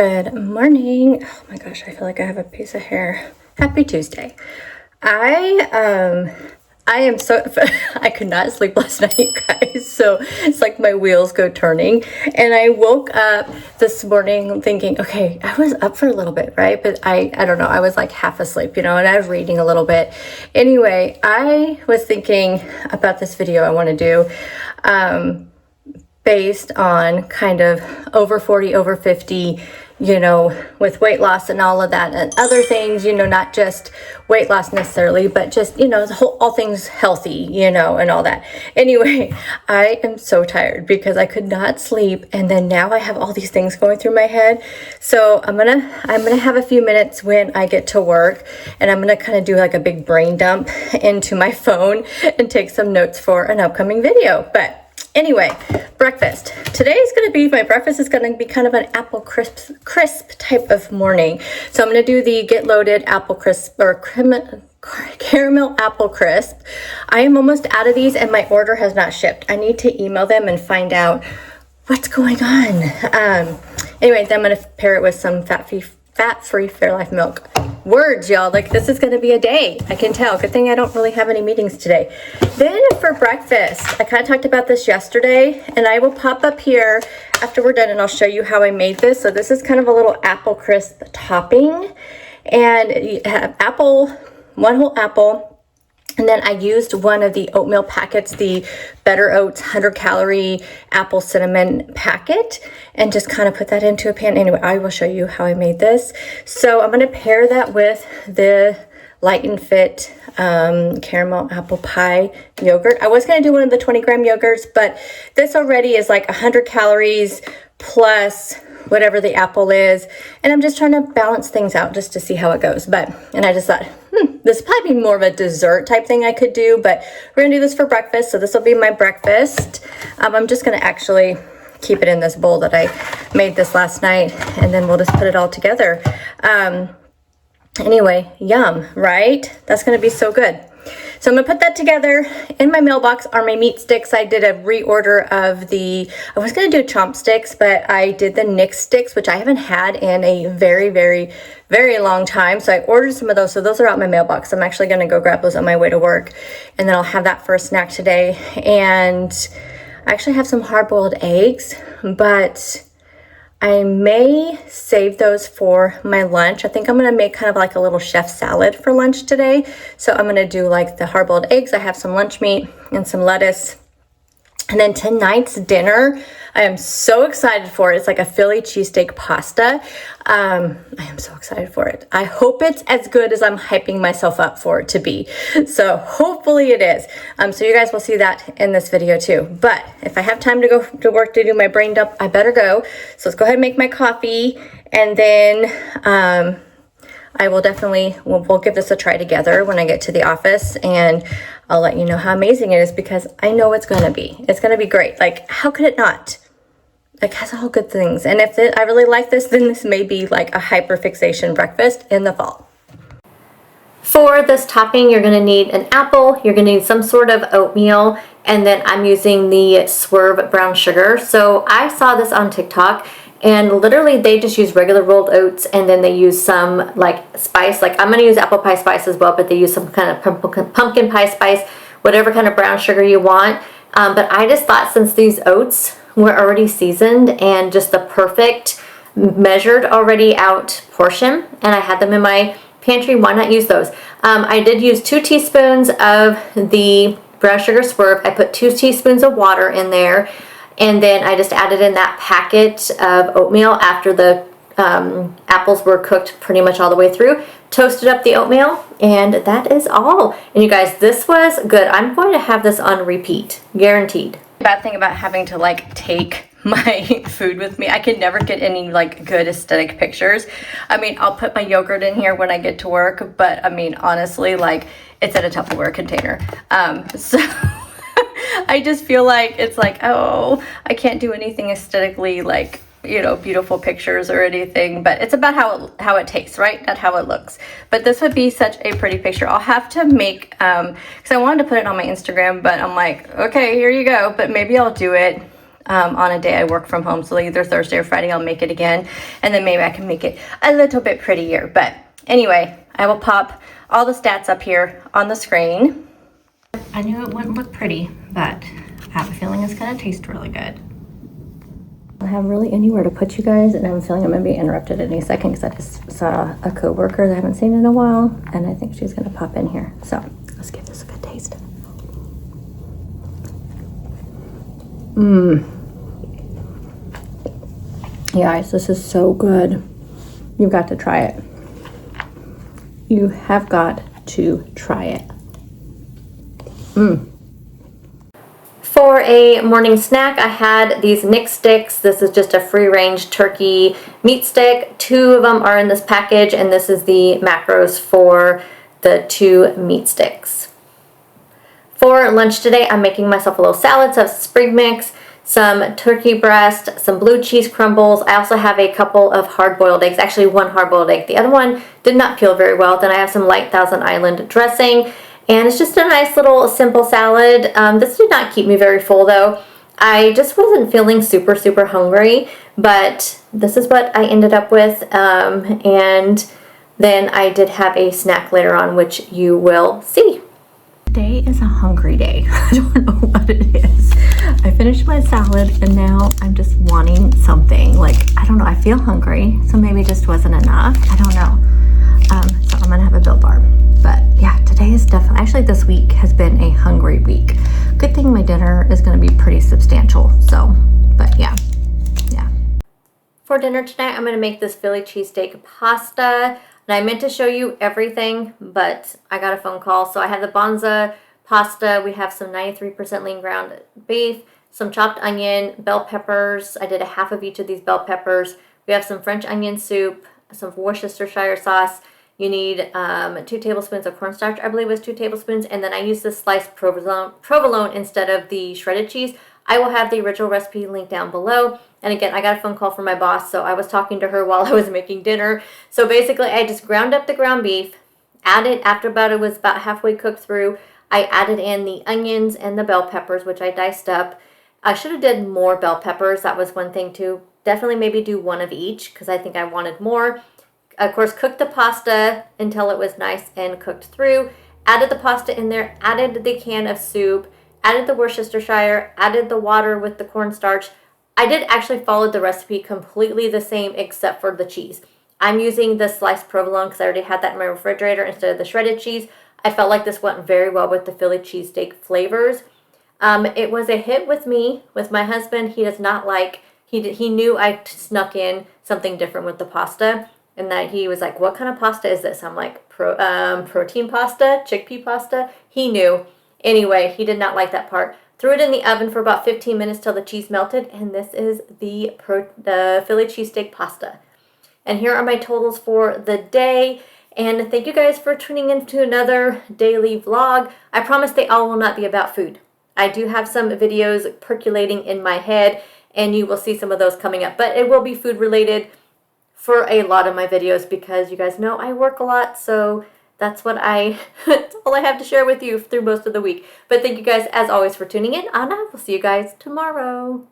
Good morning. Oh my gosh, I feel like I have a piece of hair. Happy Tuesday. I am so I could not sleep last night, you guys. So it's like my wheels go turning. And I woke up this morning thinking, okay, I was up for a little bit, right? But I don't know, I was like half asleep, and I was reading a little bit. Anyway, I was thinking about this video I want to do based on kind of over 40, over 50, with weight loss and all of that and other things, not just weight loss necessarily, but just, all things healthy, and all that. Anyway, I am so tired because I could not sleep. And then now I have all these things going through my head. So I'm going to have a few minutes when I get to work, and I'm going to kind of do like a big brain dump into my phone and take some notes for an upcoming video. But anyway, breakfast. My breakfast is going to be kind of an apple crisp type of morning. So I'm going to do the Get Loaded apple crisp or caramel apple crisp. I am almost out of these and my order has not shipped. I need to email them and find out what's going on. Anyway, then I'm going to pair it with some fat-free Fairlife milk. Words, y'all, like this is going to be a day. I can tell. Good thing I don't really have any meetings today. Then for breakfast, I kind of talked about this yesterday, and I will pop up here after we're done and I'll show you how I made this. So this is kind of a little apple crisp topping, and you have one whole apple. And then I used one of the oatmeal packets, the Better Oats 100-calorie apple cinnamon packet, and just kind of put that into a pan. Anyway, I will show you how I made this. So I'm going to pair that with the Light and Fit caramel apple pie yogurt. I was going to do one of the 20-gram yogurts, but this already is like 100 calories plus whatever the apple is, and I'm just trying to balance things out just to see how it goes. And I just thought, this would probably be more of a dessert type thing I could do, but we're gonna do this for breakfast, so this will be my breakfast. I'm just gonna actually keep it in this bowl that I made this last night, and then we'll just put it all together. Anyway, yum, right? That's gonna be so good. So I'm gonna put that together. In my mailbox are my meat sticks. I did a reorder of I was gonna do chomp sticks, but I did the Nick sticks, which I haven't had in a very, very, very long time. So I ordered some of those. So those are out in my mailbox. I'm actually gonna go grab those on my way to work, and then I'll have that for a snack today. And I actually have some hard-boiled eggs, but I may save those for my lunch. I think I'm gonna make kind of like a little chef salad for lunch today. So I'm gonna do like the hard-boiled eggs. I have some lunch meat and some lettuce. And then tonight's dinner, I am so excited for it. It's like a Philly cheesesteak pasta. I am so excited for it. I hope it's as good as I'm hyping myself up for it to be. So hopefully it is. So you guys will see that in this video too. But if I have time to go to work to do my brain dump, I better go. So let's go ahead and make my coffee, and then I will definitely, we'll give this a try together when I get to the office, and I'll let you know how amazing it is, because I know it's going to be. It's going to be great. Like, how could it not? It has all good things. And if I really like this, then this may be like a hyperfixation breakfast in the fall. For this topping, you're going to need an apple. You're going to need some sort of oatmeal. And then I'm using the Swerve brown sugar. So I saw this on TikTok, and literally they just use regular rolled oats, and then they use some like spice. Like I'm going to use apple pie spice as well, but they use some kind of pumpkin pie spice, whatever kind of brown sugar you want. But I just thought, since these oats were already seasoned and just the perfect measured already out portion, and I had them in my pantry, why not use those? I did use 2 teaspoons of the brown sugar Swerve. I put 2 teaspoons of water in there, and then I just added in that packet of oatmeal after the apples were cooked pretty much all the way through. Toasted up the oatmeal, and that is all. And you guys, this was good. I'm going to have this on repeat, guaranteed. Bad thing about having to like take my food with me, I can never get any like good aesthetic pictures. I mean, I'll put my yogurt in here when I get to work, but I mean, honestly, like it's in a Tupperware container. So I just feel like it's like, oh, I can't do anything aesthetically like, beautiful pictures or anything, but it's about how it tastes, right? Not how it looks. But this would be such a pretty picture. I'll have to make, because I wanted to put it on my Instagram, but I'm like, okay, here you go. But maybe I'll do it on a day I work from home. So either Thursday or Friday, I'll make it again. And then maybe I can make it a little bit prettier. But anyway, I will pop all the stats up here on the screen. I knew it wouldn't look pretty, but I have a feeling it's going to taste really good. I don't have really anywhere to put you guys, and I have a feeling I'm going to be interrupted any second because I just saw a coworker that I haven't seen in a while, and I think she's going to pop in here. So let's give this a good taste. Yeah, guys, this is so good. You've got to try it. You have got to try it. For a morning snack, I had these Nick sticks. This is just a free-range turkey meat stick. 2 of them are in this package, and this is the macros for the 2 meat sticks. For lunch today, I'm making myself a little salad. So I have spring mix, some turkey breast, some blue cheese crumbles. I also have a couple of hard-boiled eggs, actually 1 hard-boiled egg. The other one did not peel very well. Then I have some light Thousand Island dressing. And it's just a nice little simple salad. This did not keep me very full though. I just wasn't feeling super hungry, but this is what I ended up with. And then I did have a snack later on, which you will see. Today is a hungry day. I don't know what it is. I finished my salad and now I'm just wanting something. Like, I don't know, I feel hungry, so maybe it just wasn't enough. I don't know. So I'm gonna have a Built Bar. But yeah, today is definitely, actually this week has been a hungry week. Good thing my dinner is gonna be pretty substantial, so, but yeah. For dinner tonight, I'm gonna make this Philly cheesesteak pasta. And I meant to show you everything, but I got a phone call. So I have the Bonza pasta. We have some 93% lean ground beef, some chopped onion, bell peppers. I did a half of each of these bell peppers. We have some French onion soup, some Worcestershire sauce. You need 2 tablespoons of cornstarch, I believe it was 2 tablespoons. And then I use this sliced provolone instead of the shredded cheese. I will have the original recipe linked down below. And again, I got a phone call from my boss, so I was talking to her while I was making dinner. So basically, I just ground up the ground beef, added, after about it was about halfway cooked through, I added in the onions and the bell peppers, which I diced up. I should have did more bell peppers. That was one thing too. Definitely maybe do 1 of each because I think I wanted more. Of course, cooked the pasta until it was nice and cooked through. Added the pasta in there, added the can of soup, added the Worcestershire, added the water with the cornstarch. I did actually follow the recipe completely the same except for the cheese. I'm using the sliced provolone because I already had that in my refrigerator instead of the shredded cheese. I felt like this went very well with the Philly cheesesteak flavors. It was a hit with me, with my husband. He does not like, he knew I snuck in something different with the pasta. And that he was like, what kind of pasta is this? I'm like, protein pasta, chickpea pasta. He knew. Anyway, he did not like that part. Threw it in the oven for about 15 minutes till the cheese melted. And this is the Philly cheesesteak pasta. And here are my totals for the day. And thank you guys for tuning in to another daily vlog. I promise they all will not be about food. I do have some videos percolating in my head. And you will see some of those coming up. But it will be food related for a lot of my videos because you guys know I work a lot, so that's what that's all I have to share with you through most of the week. But thank you guys as always for tuning in, and I will see you guys tomorrow.